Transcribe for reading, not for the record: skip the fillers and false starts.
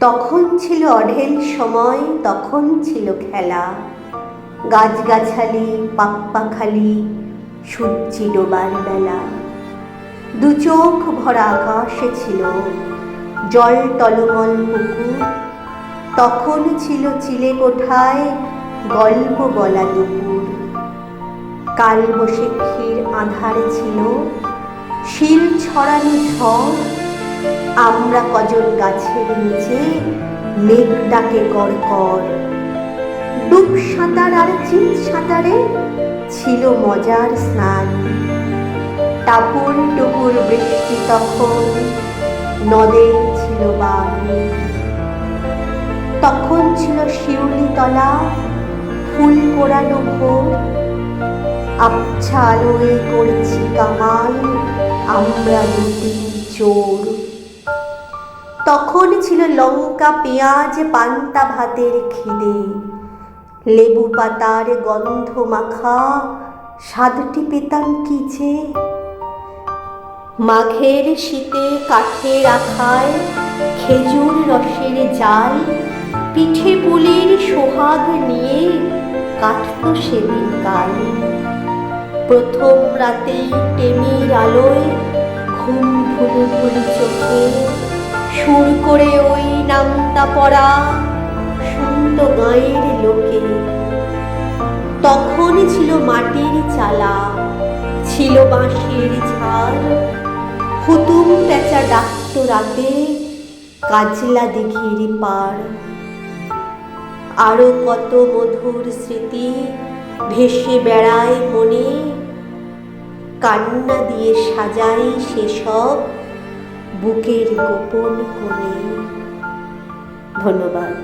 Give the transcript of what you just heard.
তখন ছিল অঢেল সময়, তখন ছিল খেলা, গাছগাছালি পাখপাখালি, সূর্যি ডোবার বেলা। দু চোখ ভরা আকাশে ছিল, জল টলমল পুকুর। তখন ছিল চিলে কোঠায় গল্প বলা দুপুর। কাল বৈশাখীর আঁধার ছিল, শিল ছড়ানো ঝড়। আমরা কজন গাছের নিচে, মেঘ ডাকে কড়কড়। ডুব সাঁতার আর চিত সাঁতারে ছিল মজার স্নান। টাপুর টুপুর বৃষ্টি তখন, নদে ছিল বান। তখন ছিল শিউলি তলা, ফুল পোড়ানো ভোর। আবছা আলোয় করেছি কামাল, আমরা দুটি চোর। তখন ছিল লঙ্কা পেঁয়াজ পান্তা ভাতের খিদে, লেবু পাতার গন্ধ মাখা স্বাদটি পেতাম কি যে। মাঘের শীতে কাঠের আখায় খেজুর রসের জাল, পিঠে পুলির সোহাগ নিয়ে কাটত সেদিন কাল। প্রথম রাতেই টেমির আলোয় ঘুম ঢুলু ঢুলু চোখে, সুর করে ওই নামতা পড়া শুনত গাঁয়ের লোকে। তখন ছিল মাটির চালা, ছিল বাঁশের ঝাড়। হুতুম পেঁচা ডাকত রাতে কাজলা দিঘির পাড়। আরো কত মধুর স্মৃতি ভেসে বেড়ায় মনে, কান্না দিয়ে সাজাই সেসব বুকের গোপন কোণে। ধন্যবাদ।